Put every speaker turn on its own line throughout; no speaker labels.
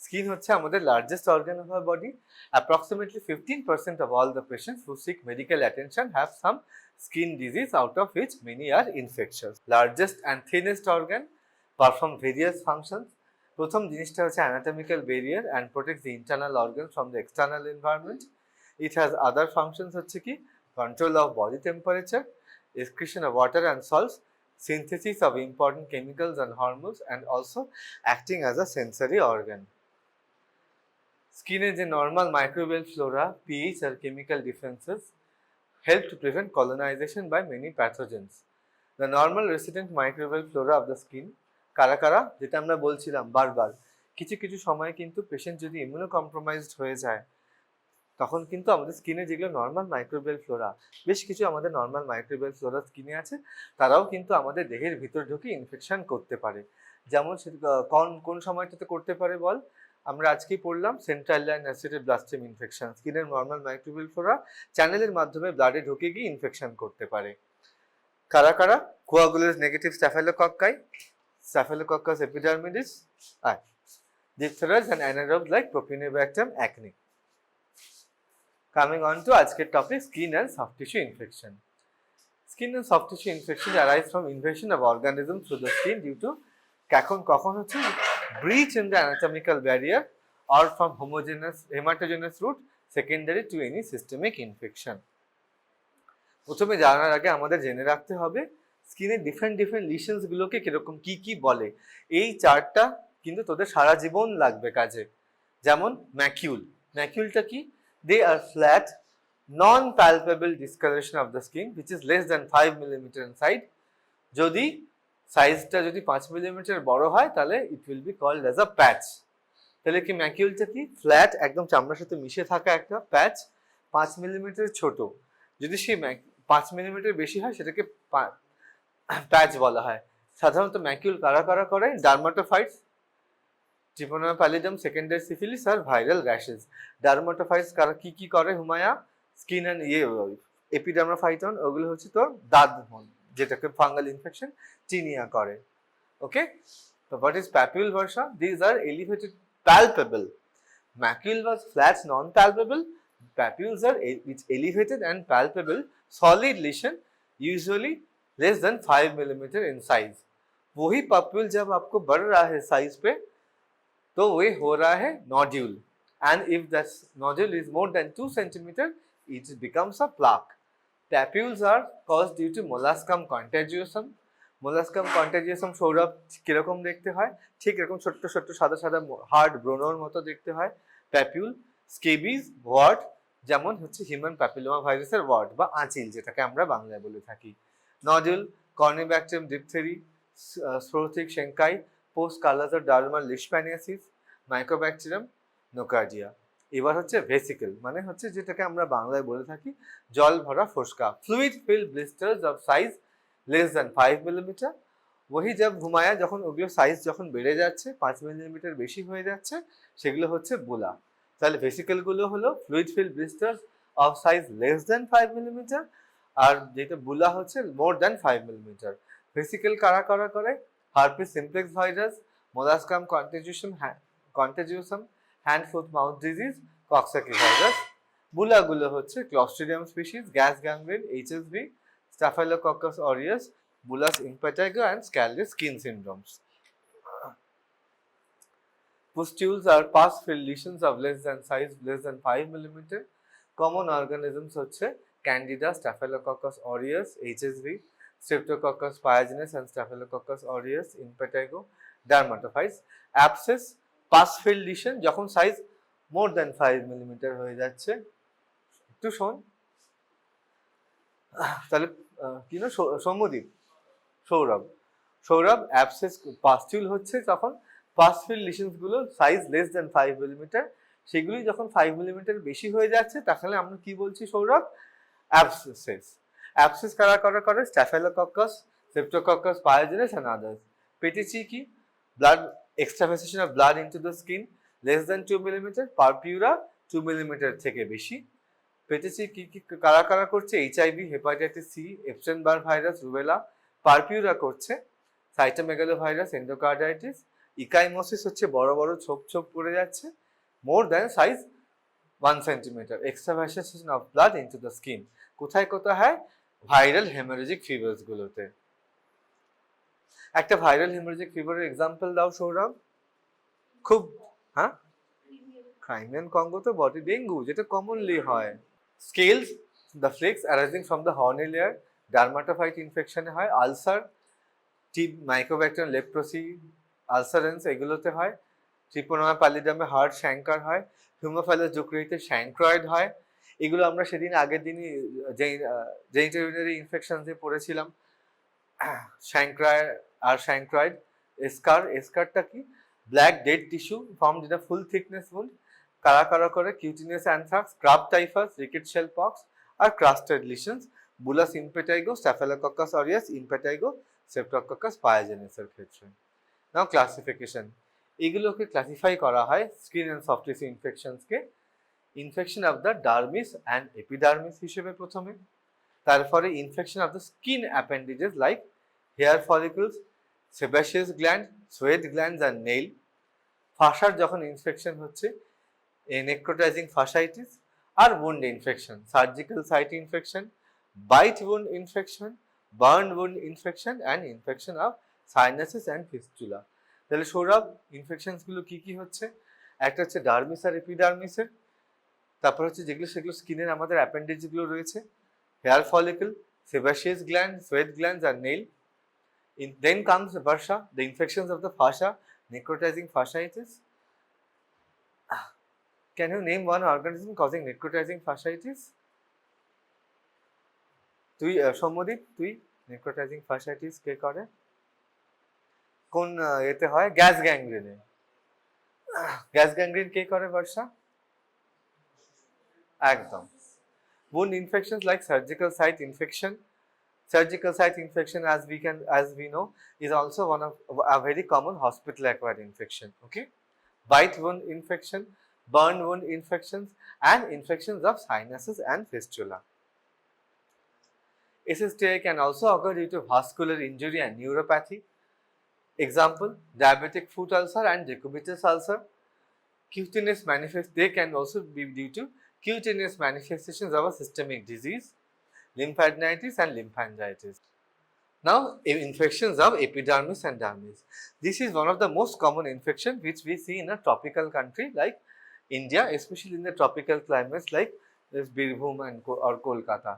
Skin হচ্ছে আমাদের largest organ of our body. Approximately 15% of all the patients who seek medical attention have some skin disease, out of which many are infectious. Largest and thinnest organ perform various functions. প্রথম জিনিসটা হচ্ছে anatomical barrier and protects the internal organs from the external environment. It has other functions হচ্ছে কি control of body temperature, excretion of water and salts, synthesis of important chemicals and hormones, and also acting as a sensory organ. Skin is a normal microbial flora, pH or chemical differences help to prevent colonization by many pathogens. The normal resident microbial flora of the skin কারা কারা যেটা আমরা বলছিলাম বারবার কিছু কিছু সময় কিন্তু পেশেন্ট যদি ইমিউনোকম্প্রোমাইজড হয়ে যায় তখন কিন্তু আমাদের স্কিনে যেগুলো নর্মাল মাইক্রোবিয়াল ফ্লোরা বেশ কিছু আমাদের নর্মাল মাইক্রোবিয়াল ফ্লোরা স্কিনে আছে তারাও কিন্তু আমাদের দেহের ভিতর ঢুকে ইনফেকশন করতে পারে। যেমন কোন সময়টাতে করতে পারে বল, আমরা আজকেই পড়লাম সেন্ট্রাল লাইন অ্যাসিডেড ব্লাস্টেম ইনফেকশন। স্কিনের নর্মাল মাইক্রোবিয়াল ফ্লোরা চ্যানেলের মাধ্যমে ব্লাডে ঢুকে গিয়ে ইনফেকশন করতে পারে। কারা কারা? কোয়াগুলেজ negative স্ট্যাফিলোকক্কাই, Staphylococcus epidermidis, diphtheras and anaerobes like Propionibacterium acne. Coming on to আজকের topic, skin and soft tissue infection. Skin and soft tissue infection arise from invasion of organisms through the skin due to কখন হচ্ছে breach in the anatomical barrier or from hematogenous route secondary to any systemic infection. প্রথমে জানার আগে আমাদের জেনে রাখতে হবে স্কিনের ডিফারেন্ট লিশনস গুলোকে কিরকম কি বলে। এই চারটা কিন্তু তোদের সারা জীবন লাগবে কাজে। যেমন ম্যাকিউলটা কি? They are flat non palpable discolouration of the skin which is less than 5 mm in size. যদি সাইজটা যদি 5 mm বড় হয় তাহলে it will be called as a patch. তাহলে কি ম্যাকিউলটা কি? ফ্ল্যাট একদম চামড়ার সাথে মিশে থাকা একটা প্যাচ, 5 mm ছোট। যদি সেই 5 mm বেশি হয় সেটাকে প্যাচ বলা হয়। সাধারণত ম্যাকিউল কারা করে? ডার্মাটোফাইটস, ট্রিপোনা প্যালিডাম, সেকেন্ডারি সিফিলিস আর ভাইরাল র্যাশেস। ডার্মাটোফাইটস কারা কি করে? হুমায়া স্কিন অ্যান্ড এপিডার্মাফাইটন, ওগুলো হচ্ছে তোর দাঁত যেটাকে ফাঙ্গাল ইনফেকশন টিনিয়া করে। ওকে, তো what is papule versa? These are elevated palpable. Macule was flat non-palpable. Papules are elevated and palpable solid lesion usually less than 5 mm in size. वही papule जब आपको बढ़ रहा है साइज पे तो वही हो रहा है nodule, and if that nodule is more than 2 cm it becomes a plaque. Papules are caused due to molluscum contagiosum. মোলাস্কাম কন্টাজিয়াসাম Sourav কিরকম দেখতে হয়? ঠিক এরকম ছোট্ট সাদা হার্ড ব্রোনোর মতো দেখতে হয়। প্যাপিউল, স্কেবিজ, ওয়ার্ড, যেমন হচ্ছে হিউম্যান প্যাপিলোমা ভাইরাসের ওয়ার্ড বা আঁচিল যেটাকে আমরা বাংলায় বলে থাকি। Nodule, corynebacterium diphtheriae, sporothrix schenckii, post kalazar dermal leishmaniasis, mycobacterium nocardia. এবার হচ্ছে ভেসিকল, মানে হচ্ছে যেটাকে আমরা বাংলায় বলে থাকি জল ভরা ফোসকা। Fluid filled blisters of size less than 5 mm. वही जब घुमाया যখন ওগুলো সাইজ যখন বেড়ে যাচ্ছে 5 mm বেশি হয়ে যাচ্ছে সেগুলো হচ্ছে বুলা। তাহলে ভেসিকল গুলো হলো fluid filled blisters of size less than 5 mm আর যেটা বুলা হচ্ছে মোর দ্যান 5 mm। ভেসিকল কারা করে? Herpes simplex virus, molluscum contagiosum, hand foot mouth disease, coxsackie virus. Bulla গুলো হচ্ছে clostridium species, gas gangrene, HSV, Staphylococcus aureus, Bullae impetigo and scaly skin syndromes. Pustules are pus-filled lesions of less than 5 mm. Common organisms হচ্ছে Candida, Staphylococcus aureus, HSV, Streptococcus pyogenes and Staphylococcus aureus, Impetigo, dermatophytes. Abscess, pus-filled lesion যখন size more than 5 mm হয়ে যাচ্ছে। একটু শোন তাহলে কি না Soumyadip, Sourav abscess pustule হচ্ছে যখন পাসফিল লিশনস গুলো সাইজ লেস দ্যান 5 mm, সেগুলি যখন 5 mm বেশি হয়ে যাচ্ছে তাহলে আমরা কি বলছি সৌরভ? অ্যাবসেস কারা করে? Staphylococcus, streptococcus pyogenes and others. Petechiae কি? Blood extravasation of blood into the skin less than 2 mm, purpura 2 mm থেকে বেশি। পেটিসি কি কারা করছে? HIV, hepatitis C, Epstein Barr virus, rubella. Purpura করছে সাইটোমেগালো ভাইরাস, এন্ডোকার্ডাইটিস, ইকাইমোসিস হচ্ছে বড় বড় ছোপ ছোপ পড়ে যাচ্ছে, more than size 1 centimetre, extravasation of blood into the skin. কোথায় কোথায় হয়? ভাইরাল হেমোরেজিক ফিভার্স গুলোতে। একটা ভাইরাল হেমোরেজিক ফিভারের এক্সাম্পল দাও সৌরভ। খুব হ্যাঁ, ক্রাইমিয়ান কঙ্গো তো বডি, ডেঙ্গু যেটা কমনলি হয়। Scales, the flakes arising from the horny layer, dermatophyte ইনফেকশনে হয়। আলসার, মাইক্রোব্যাকটেরিয়াম লেপ্রোসি, আলসারেন্স এগুলোতে হয়। ট্রিপোনোমা প্যালিডামে হার্ট শ্যাঙ্কার হয়। হিউমোফাইলাস জুক্রিতে শ্যাঙ্ক্রয়েড হয়। এগুলো আমরা সেদিন আগের দিনই জেনিটোরিনারি ইনফেকশনসে পড়েছিলাম। শ্যাঙ্ক্রয়েড আর শ্যাঙ্ক্রয়েড। এসকারটা কি? Black dead tissue formed in a full thickness wound, কারা কারা করে cutaneous anthrax, scrub typhus, rickettsial pox আর crusted lesions, bullous impetigo, staphylococcus aureus, impetigo, streptococcus পায়োজেনিসের ক্ষেত্রে। নাও ক্লাসিফিকেশন, এগুলোকে ক্লাসিফাই করা হয় স্কিন অ্যান্ড সফট টিস্যু ইনফেকশনসকে infection of the dermis and epidermis হিসেবে প্রথমে, তারপরে infection of the skin appendages like hair follicles, sebaceous gland, sweat glands আর নেইল। ফাসার যখন ইনফেকশন হচ্ছে নেক্রোটাইজিং ফাসাইটিস, আর wound infection, surgical site infection, bite wound infection, burn wound infection and infection of sinuses and fistula. তাহলে সৌরভ ইনফেকশনসগুলো কি কি হচ্ছে? একটা হচ্ছে ডার্মিস আর এপিডার্মিসের, তারপর হচ্ছে যেগুলো সেগুলো স্কিনের আমাদের অ্যাপেন্ডেজগুলো রয়েছে, hair follicle, sebaceous gland, sweat glands আর nail. Then comes bursa, the infections of the fascia, necrotizing fasciitis. Can you name one organism causing necrotizing fasciitis? তুই সৌম্যদীপ, তুই নেক্রোটাইজিং ফাসিয়াইটিস কে করে? কোন এতে হয়? গ্যাস গ্যাংগ্রিনে। গ্যাস গ্যাংগ্রিন কে করে বর্ষা? একদম। wound infections like surgical site infection. Surgical site infection, as we know, is also one of a very common hospital acquired infection. Okay, bite wound infection, burn wound infections, and infections of sinuses and fistula. SSTI can also occur due to vascular injury and neuropathy. Example: diabetic foot ulcer and decubitus ulcer. Cutaneous they can also be due to cutaneous manifestations of a systemic disease, lymphadenitis and lymphangitis. Now, infections of epidermis and dermis. This is one of the most common infections which we see in a tropical country like India, especially in the tropical climates like Birbhum or Kolkata.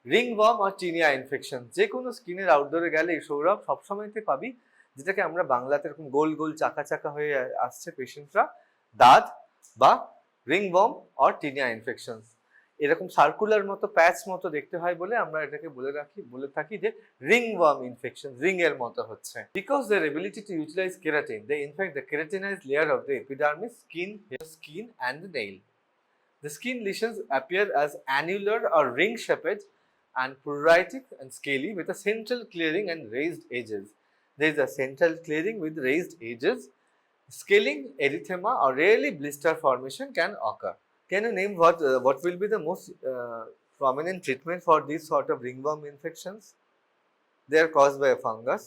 Ringworm or tinea infection, যে কোনো স্কিনের আউটডোরে গেলে সৌরভ সবসময়তে পাবি যেটাকে আমরা বাংলাতে এরকম গোল গোল চাকা চাকা হয়ে আসছে পেশেন্টরা, দাঁত বা রিংওয়ার্ম অর টিনিয়া ইনফেকশনস। এরকম সার্কুলার মতো প্যাচ মতো দেখতে হয় বলে আমরা এটাকে বলে থাকি যে ringworm infection, রিং এর মতো হচ্ছে। Because their ability to utilize keratin, they infect the keratinized layer of the epidermis, skin and the nail. The skin lesions appear as annular or ring shaped and pruritic and scaly with a central clearing and raised edges. There is a central clearing with raised edges. Scaling, erythema or rarely blister formation can occur. Can you name what will be the most prominent treatment for these sort of ringworm infections? They are caused by a fungus.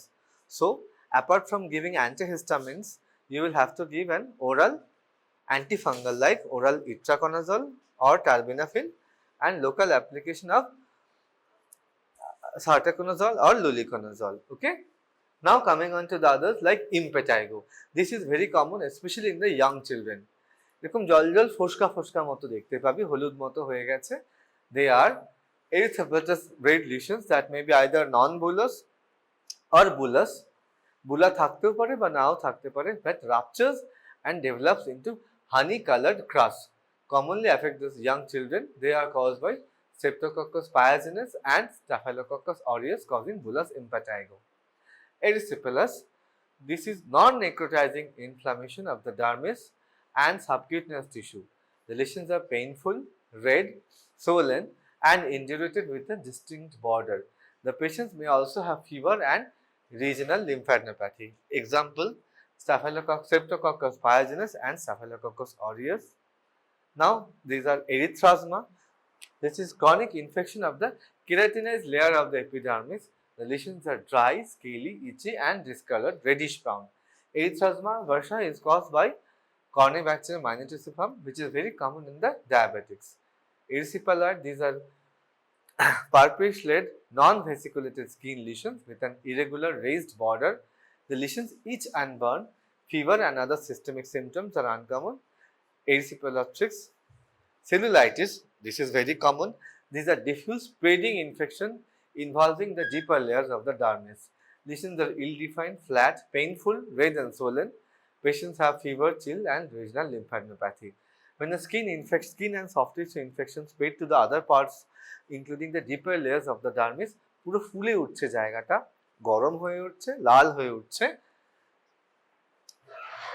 So, apart from giving antihistamines, you will have to give an oral antifungal like oral itraconazole or terbinafine and local application of sartaconazole or luliconazole. Okay. Now coming on to the others like impetigo. This is very common especially in the young children. এরকম জল জল ফোসকা ফোসকা মতো দেখতে পাবি, হলুদ মতো হয়ে গেছে। They are erythematous red lesions that may be either non-bullous or bullous. বুলা থাকতেও পারে বা নাও থাকতে পারে, that ruptures and develops into honey colored crust. Commonly affect these young children. They are caused by Streptococcus pyogenes and Staphylococcus aureus causing bullous impetigo. Erysipelas. This is non-necrotizing inflammation of the dermis and subcutaneous tissue. The lesions are painful, red, swollen and indurated with a distinct border. The patients may also have fever and regional lymphadenopathy. Example: Streptococcus pyogenes and Staphylococcus aureus. Now these are erythrasma. This is chronic infection of the keratinized layer of the epidermis. The lesions are dry, scaly, itchy and discolored reddish brown. Erythema versa is caused by Corynebacterium magnetissimum, which is very common in the diabetics. Erysipeloid, these are purplish-red, non-vesiculated skin lesions with an irregular raised border. The lesions itch and burn. Fever and other systemic symptoms are uncommon. Erysipelotrix. Cellulitis, this is very common. These are diffuse spreading infection involving the deeper layers of the dermis. Lesions are ill-defined, flat, painful, red and swollen. Patients have fever, chill and regional lymphadenopathy. When the skin and soft tissue infection spread to the other parts including the deeper layers of the dermis, পুরো ফুলে উঠছে জায়গাটা, গরম হয়ে উঠছে, লাল হয়ে উঠছে,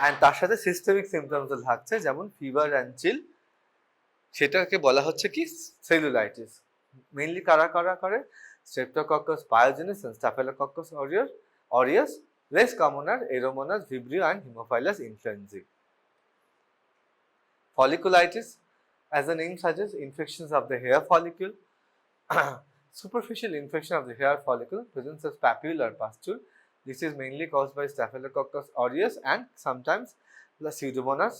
and তার সাথে সিস্টেমিক সিম্পটমস থাকছে যেমন ফিভার অ্যান্ড চিল, সেটাকে বলা হচ্ছে কি সেলুলাইটিস। মেইনলি কারা করে? Streptococcus pyogenes and Staphylococcus aureus, less common are Aeromonas, Vibrio and Haemophilus influenzae. Folliculitis, as the name suggests, infections of the hair follicle. Superficial infection of the hair follicle presents as papule or pustule. This is mainly caused by Staphylococcus aureus and sometimes the Pseudomonas.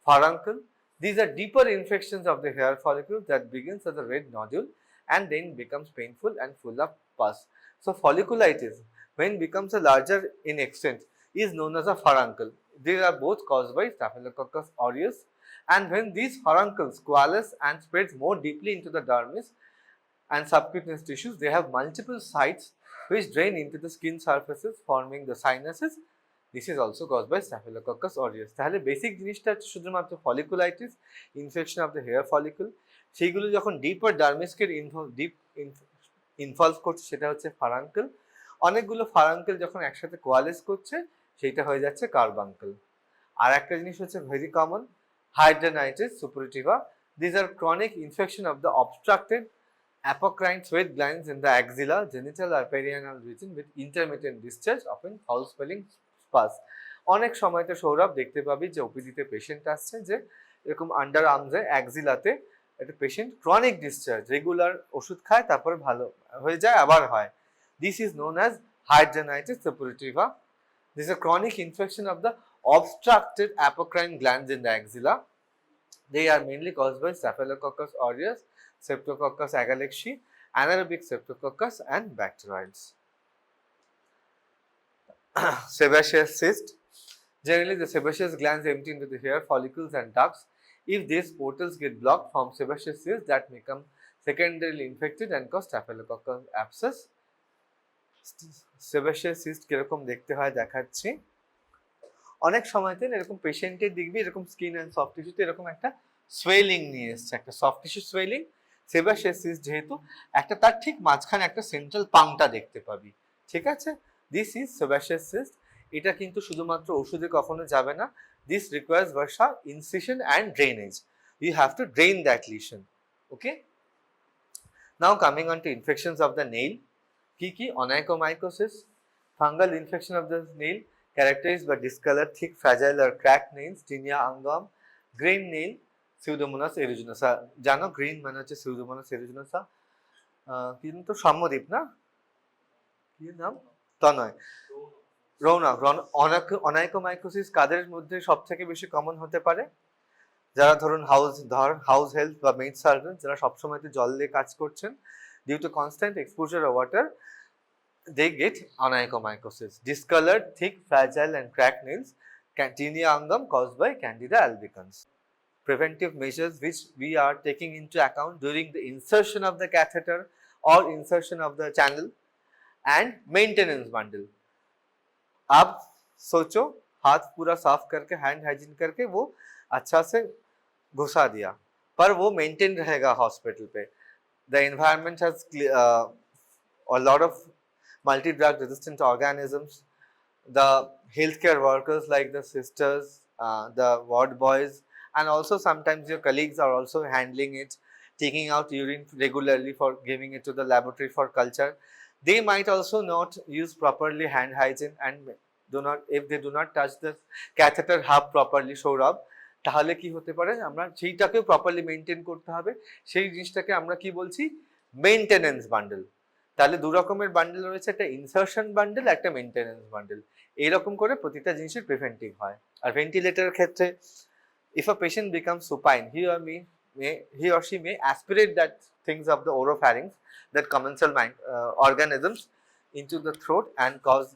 Furuncle, these are deeper infections of the hair follicle that begins as a red nodule and then becomes painful and full of pus. So folliculitis, when becomes a larger in extent, is known as a furuncle. These are both caused by Staphylococcus aureus, and when these furuncles coalesce and spreads more deeply into the dermis and subcutaneous tissues, they have multiple sites which drain into the skin surfaces forming the sinuses. This is also caused by Staphylococcus aureus. তাহলে basic জিনিসটা হচ্ছে শুধুমাত্র folliculitis, infection of the hair follicle, সেইগুলো যখন ডিপার ডার্মিসকে involve করছে সেটা হচ্ছে ফারাঙ্কেল। অনেকগুলো ফারাঙ্কেল যখন একসাথে কোয়ালেস করছে সেইটা হয়ে যাচ্ছে কার্বাঙ্কেল। আর একটা জিনিস হচ্ছে very common, hidradenitis suppurativa. This are chronic infection of the obstructed apocrine sweat glands in the axilla, genital or perianal region with intermittent discharge, often foul smelling pus. অনেক সময় তো সৌরভ দেখতে পাবি যে ওপিডিতে পেশেন্ট আসছে যে এরকম আন্ডার আর্মসে অ্যাক্সিলাতে একটা পেশেন্ট ক্রনিক ডিসচার্জ, রেগুলার ওষুধ খায় তারপরে ভালো হয়ে যায় আবার হয়। This is known as hydradenitis suppurativa. This is a chronic infection of the obstructed apocrine glands in the axilla. They are mainly caused by Staphylococcus aureus, Streptococcus agalactiae, anaerobic Streptococcus and bacteroids. Sebaceous cyst. Generally, the sebaceous glands empty into the hair follicles and ducts. If these portals get blocked, form sebaceous cysts that become secondarily infected and cause Staphylococcus abscess. Sebaceous cyst কিরকম দেখতে হয় দেখাচ্ছি। অনেক সময়তে এরকম পেশেন্টের দেখবি এরকম স্কিন অ্যান্ড সফট টিস্যুতে এরকম একটা সোয়েলিং নিয়ে এসছে, একটা soft tissue swelling. Sebaceous cyst যেহেতু একটা তার ঠিক মাঝখানে একটা সেন্ট্রাল পাংটা দেখতে পাবি, ঠিক আছে? This is sebaceous cyst. এটা কিন্তু শুধুমাত্র ওষুধে কখনো যাবে না। This requires versa incision and drainage. You have to drain that lesion. Okay, now coming on to infections of the nail. কি onychomycosis, fungal infection of the nail characterized by discolored, thick, fragile or cracked nails, tinea angum, green nail, Pseudomonas aeruginosa. জানো green মানে হচ্ছে Pseudomonas aeruginosa, কিন্তু সাম্যদ্বীপ না, কি নাম? তনয়, Rounak. Onychomycosis কাদের মধ্যে সব থেকে বেশি কমন হতে পারে? যারা ধরুন হাউস হেলথ বা মেড সার্ভেন্ট, যারা সবসময় জল দিয়ে কাজ করছেন, due to constant exposure of water, they get onychomycosis. Discolored, thick, fragile and cracked nails, tinea angum caused by Candida albicans. Preventive measures which we are taking into account during the insertion of the catheter or insertion of the channel and maintenance bundle. अब सोचो हाथ पूरा साफ करके hand hygiene करके वो अच्छा से घुसा दिया, पर वो मेंटेन रहेगा हॉस्पिटल पे। The environment has a lot of multi-drug resistant organisms. The healthcare workers like the sisters, the ward boys, and also sometimes your colleagues are also handling it, taking out urine regularly for giving it to the laboratory for culture. They might also not use properly hand hygiene and if they do not touch the catheter hub properly, Sourav, তাহলে কি হতে পারে? আমরা সেইটাকেও properly maintain করতে হবে। সেই জিনিসটাকে আমরা কি বলছি? Maintenance bundle. তাহলে দু রকমের বান্ডেল রয়েছে, একটা ইনসার্শন বান্ডেল, একটা মেইনটেনেন্স বান্ডেল। এইরকম করে প্রতিটা জিনিসের প্রিভেন্টিভ হয়। আর ভেন্টিলেটরের ক্ষেত্রে if a patient becomes supine, he or she may aspirate that things of the oropharynx, that commensal organisms into the throat and cause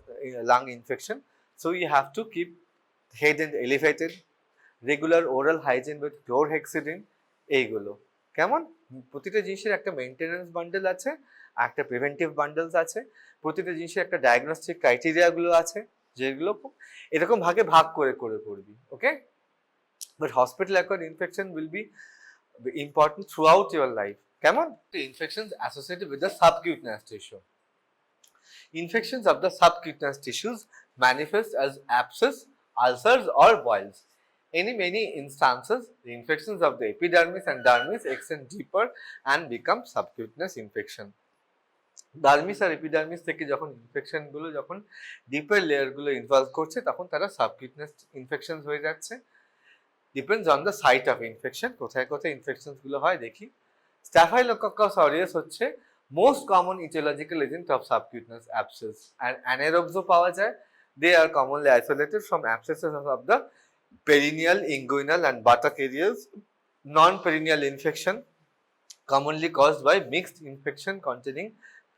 lung infection. So you have to keep head and elevated, regular oral hygiene with chlorhexidine, এইগুলো কেমন? প্রতিটা জিনিসের একটা maintenance bundle আছে, একটা preventive bundles আছে, প্রতিটা জিনিসের একটা ডায়াগনস্টিক ক্রাইটেরিয়া গুলো আছে, যেগুলো এরকম ভাগে ভাগ করে করে পড়বি। ওকে, but hospital acquired infection will be important throughout your life. কেমন? Infections associated with the subcutaneous tissue. Infections of the subcutaneous tissues manifest as abscess, ulcers or boils. In many instances, the infections of the epidermis and dermis extend deeper and become subcutaneous infection. Dermis আর epidermis থেকে যখন infection গুলো যখন ডিপার layer গুলো involve করছে, তখন তারা subcutaneous infection হয়ে যাচ্ছে। Depends on the site of infection. কোথায় কোথায় ইনফেকশন গুলো হয় দেখি। স্ট্যাফাইলোকক্কাস অরিয়াস হচ্ছে most common etiological agent of subcutaneous abscess, আর অ্যানারোবসও পাওয়া যায়। They are commonly isolated from abscesses of the perineal, inguinal and buttock areas. Non-perineal infection commonly caused by mixed infection containing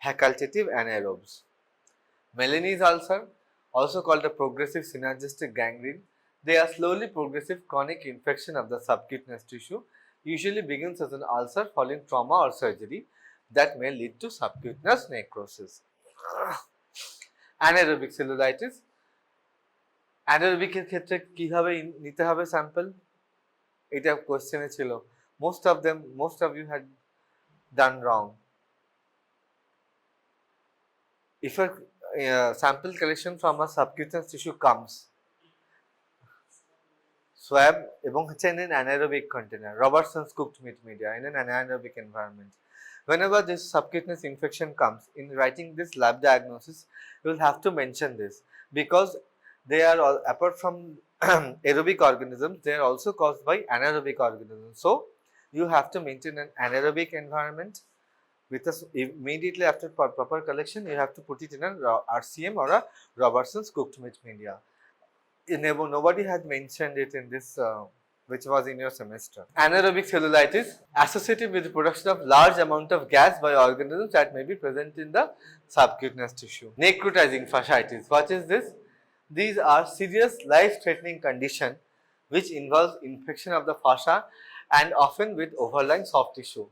facultative anaerobes. Melanese ulcer, also called a progressive synergistic gangrene, they are slowly progressive chronic infection of the subcutaneous tissue, usually begins as an ulcer following trauma or surgery that may lead to subcutaneous necrosis. Anaerobic cellulitis, অ্যানারোবিকের ক্ষেত্রে কিভাবে নিতে হবে sample, এটা কোশ্চেনে ছিল। most of you had done wrong. If a sample collection from a subcutaneous tissue comes, swab এবং হচ্ছে in an anaerobic container, Robertson's cooked meat media in an anaerobic environment. Whenever this subcutaneous infection comes, in writing this lab diagnosis, you will have to mention this, because they are all, apart from aerobic organisms, they are also caused by anaerobic organisms. So you have to maintain an anaerobic environment with us. Immediately after proper collection, you have to put it in an RCM or a Robertson's cooked meat media. Nobody had mentioned it in this which was in your semester. Anaerobic cellulitis associated with the production of large amount of gas by organisms that may be present in the subcutaneous tissue. Necrotizing fasciitis, what is this? These are serious life-threatening condition which involves infection of the fascia and often with overlying soft tissue.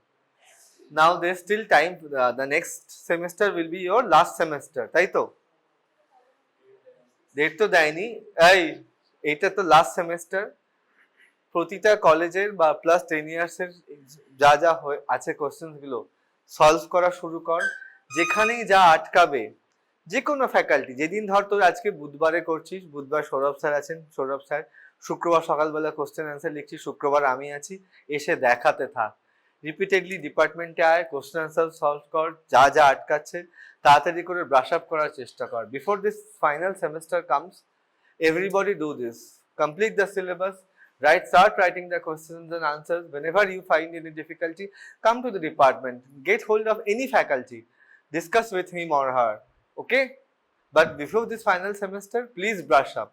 Now there is still time, the next semester will be your last semester, তাই তো? Date তো দেয়নি, এইটা তো last semester. প্রতিটা কলেজের বা plus 10 ইয়ার্সের যা যা আছে কোশ্চেন গুলো সলভ করা শুরু কর। যেখানেই যা আটকাবে, যে কোনো ফ্যাকাল্টি, যেদিন ধর তোর আজকে বুধবারে করছিস, বুধবার সৌরভ স্যার আছেন, সৌরভ স্যার, শুক্রবার সকালবেলা কোশ্চেন অ্যান্সার লিখছিস, শুক্রবার আমি আছি, এসে দেখাতে থাক। রিপিটেডলি ডিপার্টমেন্টে আয়, কোশ্চেন অ্যান্সার সলভ কর, যা যা আটকাচ্ছে তাড়াতাড়ি করে ব্রাশ আপ করার চেষ্টা কর। Before this final semester comes, everybody do this. Complete the syllabus, start writing the questions and answers. Whenever you find any difficulty, come to the department, get hold of any faculty, discuss with him or her. Okay, but before this final semester, please brush up.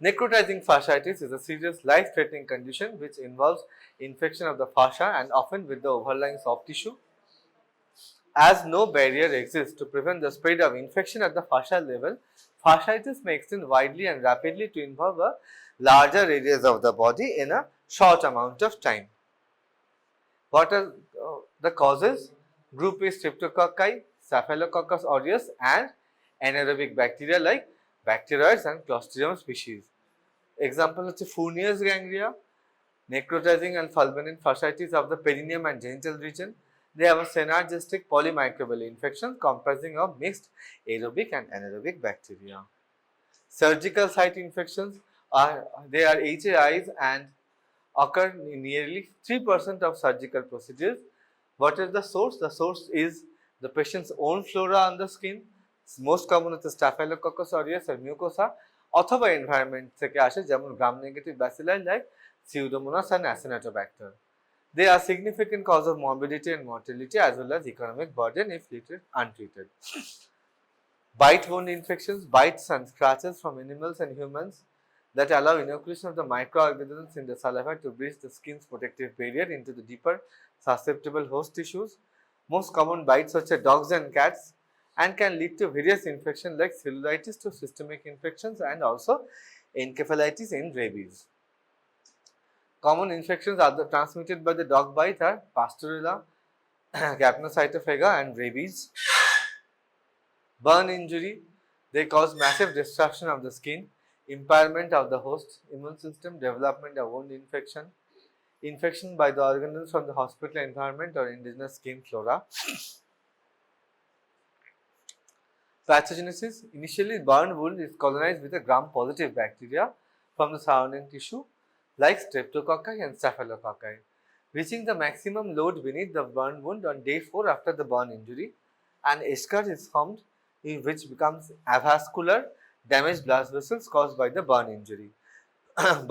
Necrotizing fasciitis is a serious life-threatening condition which involves infection of the fascia and often with the overlying soft tissue. As no barrier exists to prevent the spread of infection at the fascial level, fasciitis may extend widely and rapidly to involve a larger areas of the body in a short amount of time. What are the causes? Group A Streptococci, Staphylococcus aureus and anaerobic bacteria like bacteroides and Clostridium species. Example হচ্ছে Fournier's ganglia, necrotizing and fulminant fasciitis of the perineum and genital region. They have a synergistic polymicrobial infection comprising of mixed aerobic and anaerobic bacteria. Surgical site infections they are HAIs and occur in nearly 3% of surgical procedures. What is the source? The source is the patient's own flora on the skin. Most common is the Staphylococcus aureus or mucosa, অথবা environment থেকে আসে, যেমন gram negative bacilli like Pseudomonas and Acinetobacter. They are significant cause of morbidity and mortality as well as economic burden if untreated. Bite wound infections, bites and scratches from animals and humans that allow inoculation of the microorganisms in the saliva to breach the skin's protective barrier into the deeper susceptible host tissues. Most common bites such as dogs and cats and can lead to various infections like cellulitis to systemic infections and also encephalitis in rabies. Common infections are transmitted by the dog bite are Pasteurella, Capnocytophaga and rabies. Burn injury, they cause massive destruction of the skin, impairment of the host immune system, development of wound infection, infection by the organisms from the hospital environment or indigenous skin flora. Pathogenesis, initially burn wound is colonized with a gram-positive bacteria from the surrounding tissue like streptococci and staphylococci, reaching the maximum load beneath the burn wound on day 4 after the burn injury. An eschar is formed in which becomes avascular damaged blood vessels caused by the burn injury.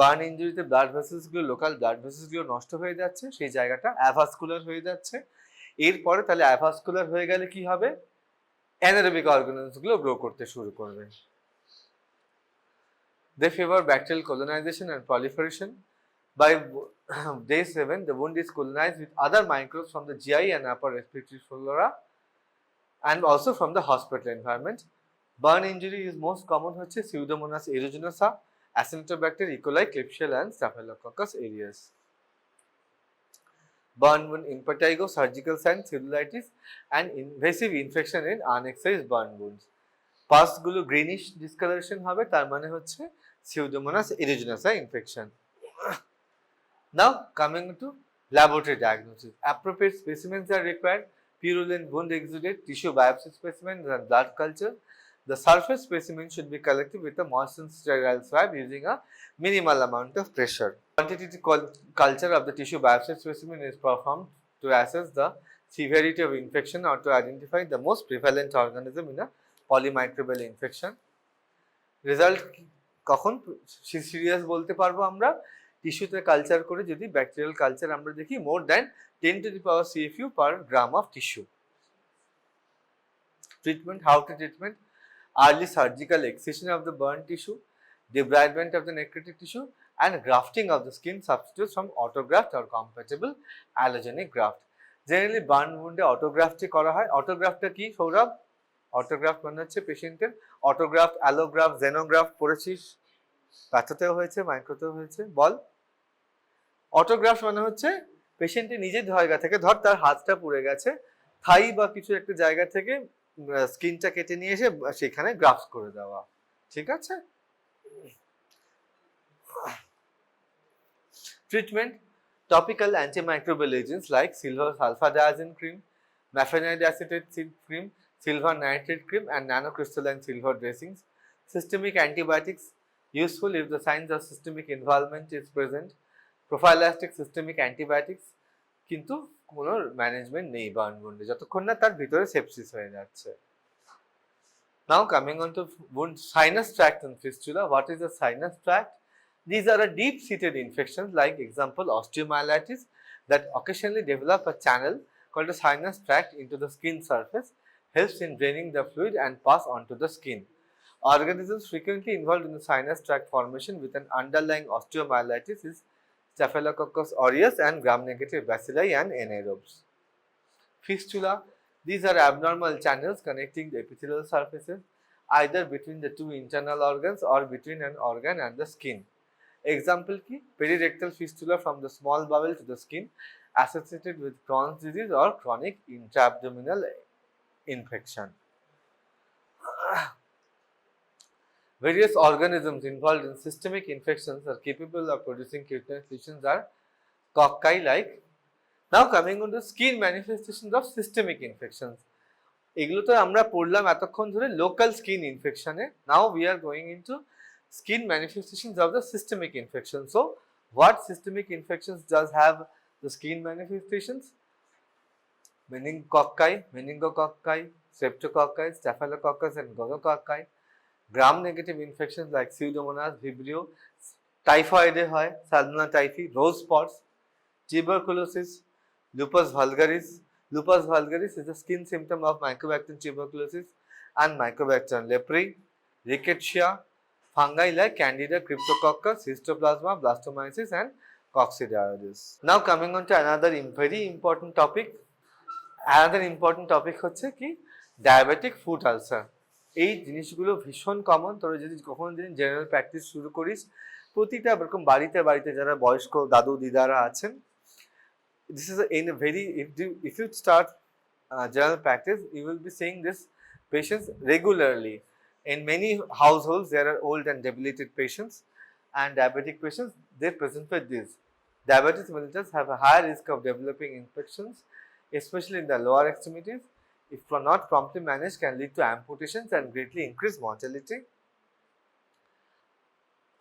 Burn ইনজুরিতে blood ভেসেলসগুলো local blood ভেসেলসগুলো নষ্ট হয়ে যাচ্ছে, সেই জায়গাটা avascular হয়ে যাচ্ছে। এরপরে তাহলে অ্যাভাসকুলার হয়ে গেলে কি হবে, অ্যানারোবিক অর্গানিজমগুলো গ্রো করতে শুরু করবে। They favor bacterial colonization and proliferation. By day 7, the wound is colonized with other microbes from the GI and upper respiratory flora and also from the hospital environment. Burn injury is most common হচ্ছে Pseudomonas aeruginosa, Acinetobacter, E. coli, Klebsiella and Staphylococcus aureus. Burn wound, impetigo, surgical signs, cellulitis and invasive infection in unexcised burn wounds. Pus গুলো greenish discoloration হবে, তার মানে হচ্ছে Pseudomonas aeruginosa infection. Now coming to laboratory diagnosis. Appropriate specimens are required. Purulent wound exudate, tissue biopsy specimens and blood culture. The surface specimen should be collected with a moist and sterile swab using a minimal amount of pressure. Quantitative culture of the tissue biopsy specimen is performed to assess the severity of infection or to identify the most prevalent organism in a polymicrobial infection. Result কখন serious বলতে পারবো আমরা, টিস্যুতে culture করে যদি bacterial culture আমরা দেখি more than 10 to the power CFU per gram of tissue. Treatment, how to treatment? Early surgical excision of the burn tissue, debridement of the necrotic tissue and grafting of the skin substitutes from autograft or compatible allogenic graft. Generally burn wound autograft করা হয়। autograftটা কি Sourav? autograft মানে হচ্ছে পেশেন্টের autograft, allograft, xenograft পড়েছিস, প্যাথোতেও হয়েছে, মাইক্রোতেও হয়েছে, বল। autograft মানে হচ্ছে পেশেন্টের নিজের জায়গা থেকে, ধর তার হাতটা পুড়ে গেছে, থাই বা কিছু একটা জায়গা থেকে স্কিনটা কেটে নিয়ে এসে সেখানে গ্রাফট করে দেওয়া, ঠিক আছে। Treatment, topical antimicrobial agents like silver sulfadiazine cream, mafenide acetate cream, silver nitrate cream and nanocrystalline silver dressings. Systemic antibiotics useful if the signs of systemic involvement is present. Prophylactic systemic antibiotics কিন্তু কোনো management নেই burn wound যতক্ষণ না তার ভিতরে sepsis হয়ে যাচ্ছে। Now coming on to wound, sinus tract and fistula. What is a sinus tract? These are a deep-seated infections like example osteomyelitis that occasionally develop a channel called a sinus tract into the skin surface, helps in draining the fluid and pass onto the skin. Organisms frequently involved in the sinus tract formation with an underlying osteomyelitis is Staphylococcus aureus and gram-negative bacilli and anaerobes. Fistula, these are abnormal channels connecting the epithelial surfaces either between the two internal organs or between an organ and the skin. Example ki perirectal fistula from the small bowel to the skin associated with Crohn's disease or chronic intra-abdominal infection. Various organisms involved in systemic infections are capable of producing cutaneous lesions are cocci like. Now coming on to skin manifestations of systemic infections. এগুলো তো আমরা পড়লাম এতক্ষণ ধরে local skin infection A. Now we are going into skin manifestations of the systemic infection. So what systemic infections does have the skin manifestations? Meningococci, streptococci, staphylococcus and gonococci. Gram-negative infections like Pseudomonas, Vibrio, typhoid, Salmonella typhi, rose spots. Tuberculosis, lupus vulgaris. Lupus vulgaris is a skin symptom of Mycobacterium tuberculosis and Mycobacterium leprae. Rickettsia, fungi like Candida, Cryptococcus, Histoplasma, Blastomyces and Coccidioides. Now coming on to another very important topic. Another important topic হচ্ছে কি diabetic foot ulcer. এই জিনিসগুলো ভীষণ common. তোরা যদি কখনো দিন general practice শুরু করিস, প্রতিটা এরকম বাড়িতে বাড়িতে যারা বয়স্ক দাদু দিদারা আছেন, this is in a very, if you start general practice, you will be seeing this patients regularly. In many households there are old and debilitated patients and diabetic patients, they present with this. Diabetes mellitus have a higher risk of developing infections, especially in the lower extremities. If not promptly managed, can lead to amputations and greatly increase mortality.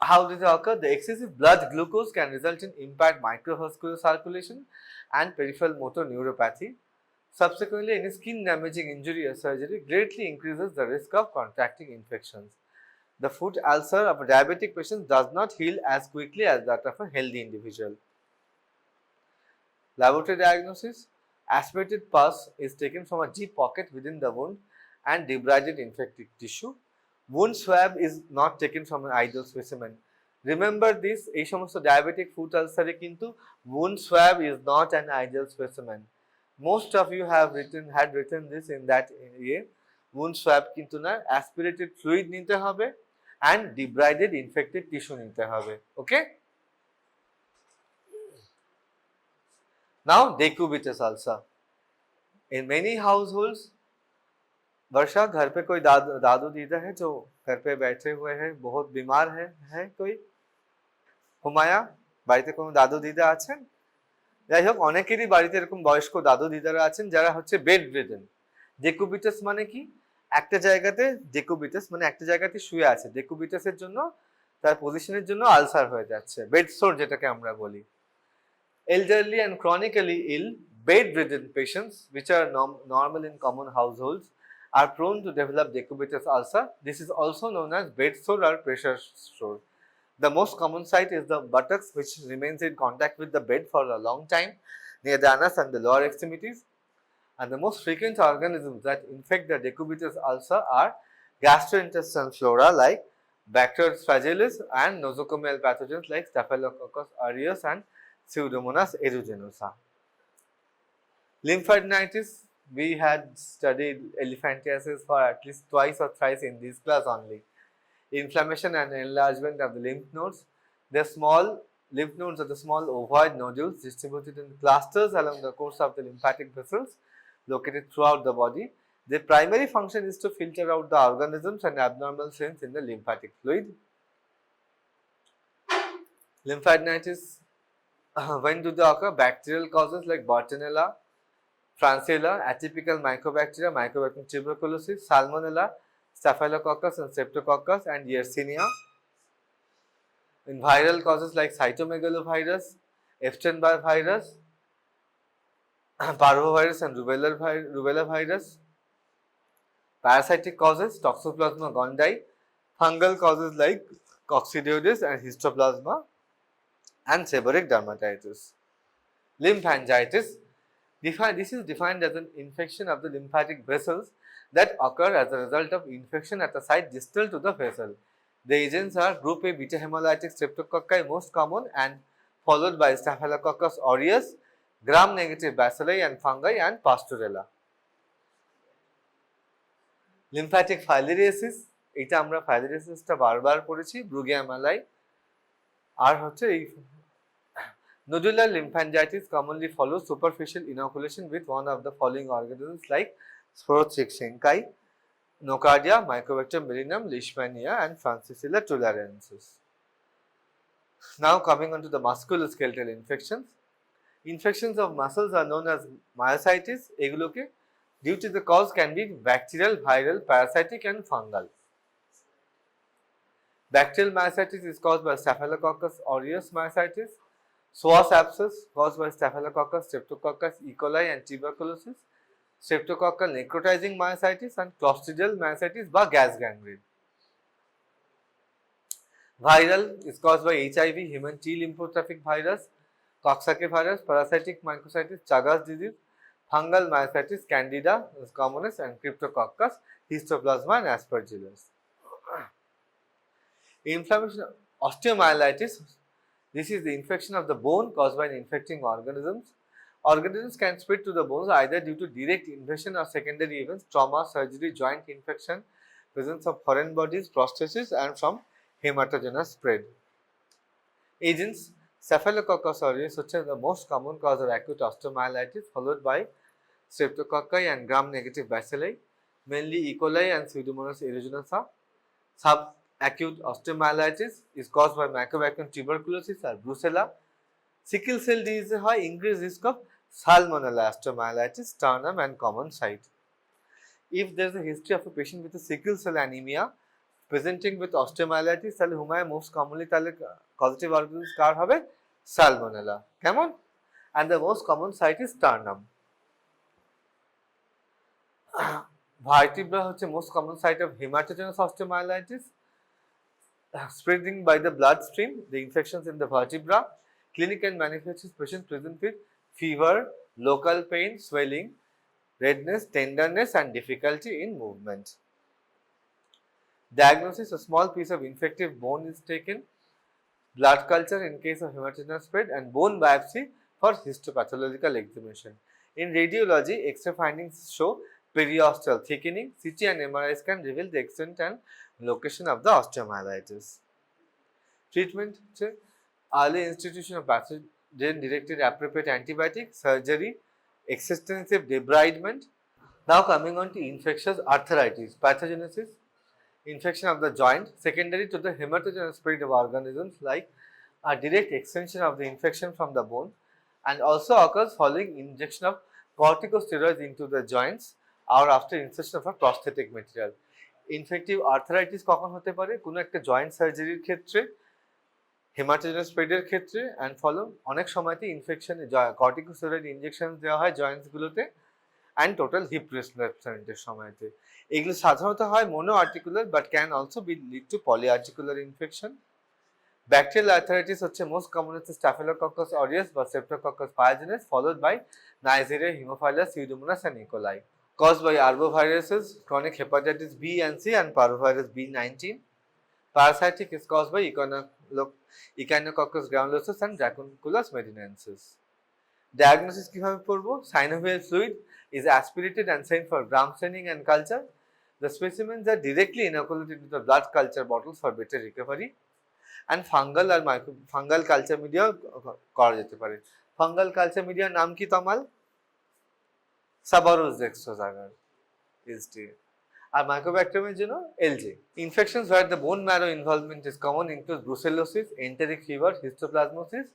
How does it occur? The excessive blood glucose can result in impaired microvascular circulation and peripheral motor neuropathy. Subsequently, any skin damaging injury or surgery greatly increases the risk of contracting infections. The foot ulcer of a diabetic patient does not heal as quickly as that of a healthy individual. Laboratory diagnosis: aspirated pus is taken from a deep pocket within the wound and debrided infected tissue. Wound swab is not taken from an ideal specimen. Remember this, এই সমস্ত diabetic foot ulcer কিন্তু wound swab is not an ideal specimen. Most of you had written this in that wound swab কিন্তু না, aspirated fluid নিতে হবে and debrided infected tissue নিতে হবে. Okay? Now decubitus ulcer. In many households, वर्षा घर पे कोई दादू दीदा है जो घर पे बैठे हुए हैं, बहुत बीमार है कोई? হুমায়া, বাড়িতে কোনো দাদু দিদা আছেন? যাই হোক, অনেকেরই বাড়িতে এরকম বয়স্ক দাদু দিদারা আছেন যারা হচ্ছে বেড রিডেন। ডেকুবিটাস মানে কি? একটা জায়গাতে ডেকুবিটাস মানে একটা জায়গাতে শুয়ে আছে। ডেকুবিটাসের জন্য তার পজিশনের জন্য আলসার হয়ে যাচ্ছে, বেড সোর যেটাকে আমরা বলি। Elderly and chronically ill bed-ridden patients, which are normal in common households, are prone to develop decubitus ulcer. This is also known as bed sore or pressure sore. The most common site is the buttocks, which remains in contact with the bed for a long time near the anus and the lower extremities. And the most frequent organisms that infect the decubitus ulcer are gastrointestinal flora like Bacteria fragilis and nosocomial pathogens like Staphylococcus aureus and Pseudomonas aeruginosa. Lymphadenitis, we had studied elephantiasis for at least twice or thrice in this class only. Inflammation and enlargement of the lymph nodes. The small lymph nodes are the small ovoid nodules distributed in clusters along the course of the lymphatic vessels located throughout the body. Their primary function is to filter out the organisms and abnormal stains in the lymphatic fluid. Lymphadenitis, when do they occur? Bacterial causes like Bartonella, Francisella, atypical mycobacteria, Mycobacterium tuberculosis, Salmonella, Staphylococcus and Streptococcus, and Yersinia. In viral causes like cytomegalovirus, Epstein-Barr virus, parvovirus and rubella virus. Parasitic causes Toxoplasma gondii, fungal causes like Coccidioides and Histoplasma, and seborrheic dermatitis. Lymphangitis. This is defined as an infection of the lymphatic vessels that occur as a result of infection at the site distal to the vessel. The agents are group A beta hemolytic streptococci, most common, and followed by Staphylococcus aureus, gram-negative bacilli and fungi, and Pasturella. Lymphatic filariasis, এটা আমরা filariasisটা বারবার পড়েছি, ব্রুগিয়া মালাই। আর হচ্ছে এই nodular lymphangitis commonly follows superficial inoculation with one of the following organisms like Sporotrichia, Nocardia, Mycobacterium millinum, Leishmania, and Francisella tularensis. Now coming on to the musculoskeletal infections. Infections of muscles are known as myositis. এগুলোকে due to the cause can be bacterial, viral, parasitic, and fungal. Bacterial myositis is caused by Staphylococcus aureus myositis. Psoas abscess caused by Staphylococcus, Streptococcus, E. coli, and tuberculosis. Streptococcal necrotizing myositis and clostridial myositis by gas gangrene. Viral is caused by HIV, human T lymphotraphic virus, Coxsackie virus, parasitic myositis, Chagas disease, fungal myositis, Candida communis, and Cryptococcus, Histoplasma, and Aspergillus. Inflammation, osteomyelitis. This is the infection of the bone caused by infecting organisms. Organisms can spread to the bones either due to direct invasion or secondary events, trauma, surgery, joint infection, presence of foreign bodies, prosthesis, and from hematogenous spread. Agents, Staphylococcus aureus, which is the most common cause of acute osteomyelitis, followed by Streptococci and gram-negative bacilli, mainly E. coli and Pseudomonas aeruginosa. Subacute osteomyelitis is caused by Mycobacterium tuberculosis or Brucella. Sickle cell disease has increased risk of Salmonella osteomyelitis, sternum, and common site. If there is a history of a patient with a sickle cell anemia presenting with osteomyelitis, তাহলে হুমায় most commonly তাহলে causative organisms কার হবে? Salmonella. কেমন? And the most common site is sternum. Vertebra হচ্ছে most common site of hematogenous osteomyelitis, spreading by the bloodstream, the infections in the vertebra. Clinical manifestations, patients present with fever, local pain, swelling, redness, tenderness, and difficulty in movement. Diagnosis, a small piece of infective bone is taken, blood culture in case of hematogenous spread, and bone biopsy for histopathological examination. In radiology, X-ray findings show periosteal thickening. CT and MRIs can reveal the extent and location of the osteomyelitis. Treatment, early institution of pathogen-directed appropriate antibiotic, surgery, extensive debridement. Now coming on to infectious arthritis, pathogenesis, infection of the joint secondary to the hematogenous spread of organisms like a direct extension of the infection from the bone, and also occurs following injection of corticosteroids into the joints or after insertion of a prosthetic material. Infective arthritis কখন হতে পারে? কোনো একটা joint সার্জারির ক্ষেত্রে, haematogenous স্প্রেডের ক্ষেত্রে, and follow অনেক সময়তে ইনফেকশন কর্টিকোস্টেরয়েড ইনজেকশন দেওয়া হয় জয়েন্টসগুলোতে, অ্যান্ড টোটাল হিপ রিপ্লেসমেন্টের সময়তে। এগুলো সাধারণত হয় monoarticular but can also be lead to polyarticular infection. Bacterial arthritis হচ্ছে মোস্ট কমন হচ্ছে স্টাফিলোকক্কাস অরিয়াস বা streptococcus pyogenes, followed by Neisseria, haemophilus, pseudomonas, and E coli. Caused by arboviruses, chronic hepatitis B and C, and parvovirus B19. Parasitic is caused by Echinococcus granulosus and Dracunculus medinensis. Diagnosis কিভাবে পড়ব? Synovial fluid is aspirated and sent for gram staining and culture. The specimens are directly inoculated into the blood culture bottles for better recovery. And fungal or fungal culture media করা যেতে পারে। Fungal culture media নাম কি তমাল? Sabarus dextrozagar is T. আর মাইক্রোব্যাকটেরিয়ামের জন্য LG. Infections where the bone marrow involvement is common include brucellosis, enteric fever, histoplasmosis.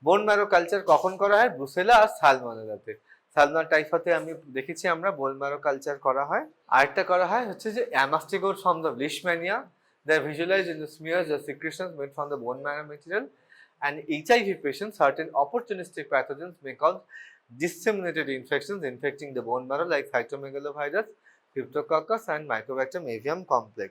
Bone marrow culture কখন করা হয়? Brucella আর সালমোনেলাতে। Salmonella টাইফাতে আমি দেখেছি আমরা বোন ম্যারো কালচার করা হয়। আরেকটা করা হয় হচ্ছে যে অ্যামাস্টিগোর from the leishmania, they are visualized in the smears or secretions made from the bone marrow material. And HIV patients, certain opportunistic pathogens may cause disseminated infections infecting the bone marrow like cytomegalovirus, Cryptococcus, and Mycobacterium avium complex.